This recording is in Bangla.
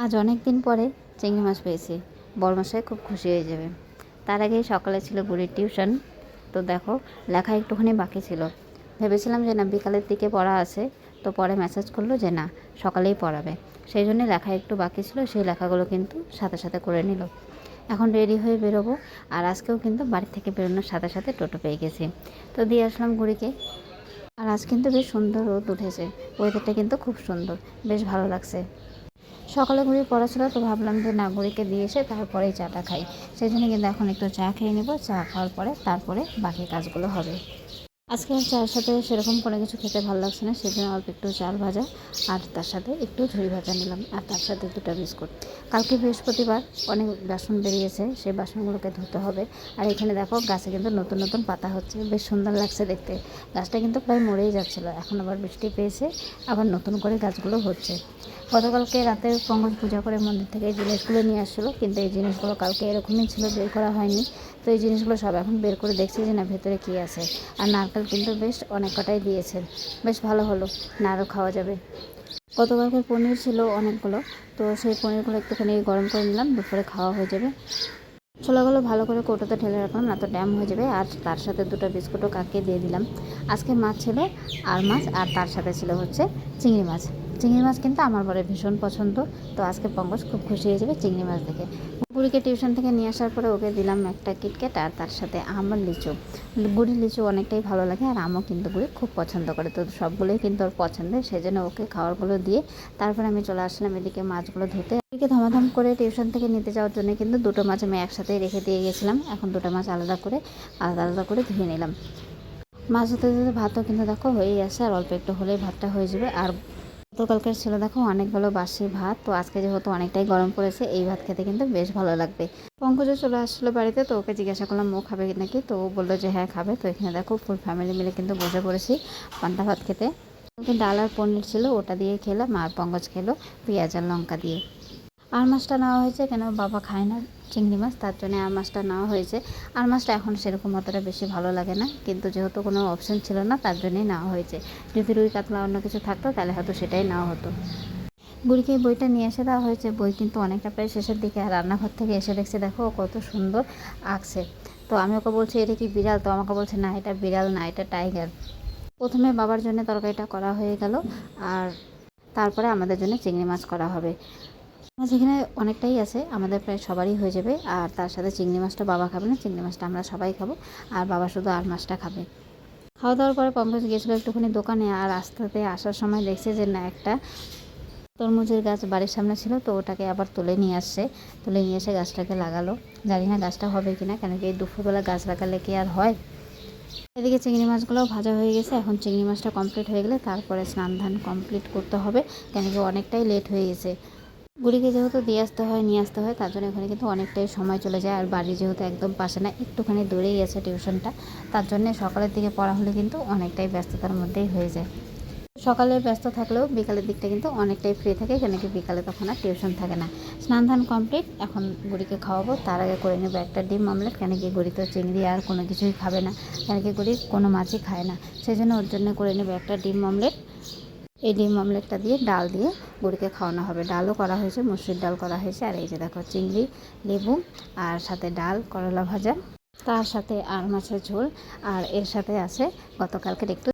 আজ অনেক দিন পরে চিংড়ি মাছ পেয়েছি। বড়মশাই খুব খুশি হয়ে যাবে। তার আগেই সকালে ছিল বুড়ির টিউশন। তো দেখো, লেখা একটুখানি বাকি ছিল। ভেবেছিলাম যে না, বিকালের দিকে পড়া আছে। তো পরে মেসেজ করলো যে না, সকালেই পড়াবে। সেই জন্য লেখা একটু বাকি ছিল, সেই লেখাগুলো কিন্তু সাথে সাথে করে নিল। এখন রেডি হয়ে বেরোবো। আর আজকেও কিন্তু বাড়ি থেকে বেরোনোর সাথে সাথে টোটো পেয়ে গেছি। তো দিয়ে আসলাম গুড়িকে। আর আজ কিন্তু বেশ সুন্দর রোদ উঠেছে। ওয়েদারটা কিন্তু খুব সুন্দর, বেশ ভালো লাগছে। সকালে ঘুড়ির পড়া ছিল, তো ভাবলাম যে না, ঘুড়িকে দিয়ে এসে তারপরেই চাটা খাই। সেই জন্য কিন্তু এখন একটু চা খেয়ে নেব। চা খাওয়ার পরে তারপরে বাকি কাজগুলো হবে। আজকে আর চায়ের সাথে সেরকম কোনো কিছু খেতে ভালো লাগছে না, সেই জন্য অল্প একটু চাল ভাজা আর তার সাথে একটু ঝুড়ি ভাজা নিলাম, আর তার সাথে দুটো বিস্কুট। কালকে বৃহস্পতিবার, অনেক বাসন বেরিয়েছে, সেই বাসনগুলোকে ধুতে হবে। আর এখানে দেখো, গাছে কিন্তু নতুন নতুন পাতা হচ্ছে, বেশ সুন্দর লাগছে দেখতে। গাছটা কিন্তু প্রায় মরেই যাচ্ছিলো, এখন আবার বৃষ্টি পেয়েছে, আবার নতুন করে গাছগুলো হচ্ছে। গতকালকে রাতে পঙ্গল পূজা করে মন্দির থেকে এই জিনিসগুলো নিয়ে আসছিলো, কিন্তু এই জিনিসগুলো কালকে এরকমই ছিল, বের করা হয়নি। তো এই জিনিসগুলো সব এখন বের করে দেখছি যে না, ভেতরে কী আছে। আর নারকেল কিন্তু বেশ অনেক কটাই দিয়েছে, বেশ ভালো হলো, না আরও খাওয়া যাবে। গতকালকের পনির ছিল অনেকগুলো, তো সেই পনিরগুলো একটুখানি গরম করে নিলাম, দুপুরে খাওয়া হয়ে যাবে। ছোলাগুলো ভালো করে কৌটোতে ঢেলে রাখলাম, না তো ড্যাম হয়ে যাবে। আর তার সাথে দুটো বিস্কুটও কাকে দিয়ে দিলাম। আজকে মাছ ছিল, আর মাছ, আর তার সাথে ছিল হচ্ছে চিংড়ি মাছ। চিংড়ি মাছ কিন্তু আমার বড় ভীষণ পছন্দ। তো আজকে পঙ্কজ খুব খুশি হয়ে যাবে চিংড়ি মাছ দেখে। গুড়িকে টিউশন থেকে নিয়ে আসার পরে ওকে দিলাম একটা কিটক্যাট, আর তার সাথে আম আর লিচু। গুড়ির লিচু অনেকটাই ভালো লাগে, আর আমও কিন্তু গুড়ি খুব পছন্দ করে। তো সবগুলোই কিন্তু ওর পছন্দের, সেই জন্য ওকে খাবারগুলো দিয়ে তারপরে আমি চলে আসলাম এদিকে মাছগুলো ধুতে। এদিকে ধমাধম করে টিউশন থেকে নিতে যাওয়ার জন্য কিন্তু দুটো মাছ আমি একসাথেই রেখে দিয়ে গেছিলাম। এখন দুটো মাছ আলাদা আলাদা করে ধুয়ে নিলাম। মাছ ধুতে ধুতে ভাতও কিন্তু দেখো হয়েই আসে, আর অল্প একটু হলেই ভাতটা হয়ে যাবে। আর গতকালকের ছিল দেখো অনেকগুলো বাসি ভাত, তো আজকে যেহেতু অনেকটাই গরম পড়েছে, এই ভাত খেতে কিন্তু বেশ ভালো লাগবে। পঙ্কজও চলে আসছিলো বাড়িতে, তো ওকে জিজ্ঞাসা করলাম ও খাবে নাকি, তো ও বললো যে হ্যাঁ খাবে। তো এখানে দেখো ফুল ফ্যামিলি মিলে কিন্তু বসে পড়েছি পান্তা ভাত খেতে। ওকে ডাল আর পনির ছিল, ওটা দিয়ে খেলাম, আর পঙ্কজ খেলো পেঁয়াজ আর লঙ্কা দিয়ে। আর মাছটা নেওয়া হয়েছে কেন, বাবা খায় না চিংড়ি মাছ, তার জন্য আর মাছটা নেওয়া হয়েছে। আর মাছটা এখন সেরকম অতটা বেশি ভালো লাগে না, কিন্তু যেহেতু কোনো অপশন ছিল না, তার জন্যই নেওয়া হয়েছে। যদি রুই কাতলা অন্য কিছু থাকতো তাহলে হয়তো সেটাই নেওয়া হতো। বুড়িকে বইটা নিয়ে এসে দেওয়া হয়েছে, বই কিন্তু অনেকটা প্রায় শেষের দিকে। আর রান্নাঘর থেকে এসে দেখছে দেখো ও কত সুন্দর আঁকছে। তো আমি ওকে বলছি এটা কি বিড়াল, তো আমাকে বলছে না, এটা বিড়াল না, এটা টাইগার। প্রথমে বাবার জন্য তরকারিটা করা হয়ে গেল, আর তারপরে আমাদের জন্য চিংড়ি মাছ করা হবে। মাছ এখানে অনেকটাই আছে, আমাদের প্রায় সবারই হয়ে যাবে। আর তার সাথে চিংড়ি মাছটা বাবা খাবে না, চিংড়ি মাছটা আমরা সবাই খাবো। আর বাবা শুধু আর মাছটা খাবে। খাওয়া দাওয়ার পরে পঙ্কজ গিয়েছিলো একটুখানি দোকানে, আর রাস্তাতে আসার সময় দেখছে যে না, একটা তরমুজের গাছ বাড়ির সামনে ছিল, তো ওটাকে আবার তুলে নিয়ে আসছে। তুলে নিয়ে এসে গাছটাকে লাগালো। জানি না গাছটা হবে কিনা, কেন কি এই দুপুরবেলা গাছ লাগালে কি আর হয়। এদিকে চিংড়ি মাছগুলোও ভাজা হয়ে গেছে। এখন চিংড়ি মাছটা কমপ্লিট হয়ে গেলে তারপরে স্নান ধান কমপ্লিট করতে হবে, কেন কি অনেকটাই লেট হয়ে গেছে। বুড়িকে যেহেতু দিয়ে আসতে হয় নিয়ে আসতে হয়, তার জন্য এখানে কিন্তু অনেকটাই সময় চলে যায়। আর বাড়ি যেহেতু একদম পাশে না, একটুখানি দূরেই আছে টিউশনটা, তার জন্য সকালের দিকে পড়া হলে কিন্তু অনেকটাই ব্যস্ততার মধ্যেই হয়ে যায়। সকালে ব্যস্ত থাকলেও বিকালের দিকটা কিন্তু অনেকটাই ফ্রি থাকে, কেন কি বিকালে তখন আর টিউশন থাকে না। স্নান ধান কমপ্লিট, এখন বুড়িকে খাওয়াবো। তার আগে করে নেবো একটা ডিম অমলেট, কেন কি বুড়ি তো চিংড়ি আর কোনো কিছুই খাবে না, কেন কি বুড়ি কোনো মাছই খায় না। সেই জন্য ওর জন্য করে নেবো একটা ডিম অমলেট। এই ডিম অমলেটটা দিয়ে ডাল দিয়ে বুড়িকে খাওয়ানো হবে। ডালও করা হয়েছে, মুসুরির ডাল করা হয়েছে। আর এই যে দেখো চিংড়ি, লেবু, আর সাথে ডাল, করলা ভাজা, তার সাথে আর মাছের ঝোল। আর এর সাথে আছে গতকালকের একটু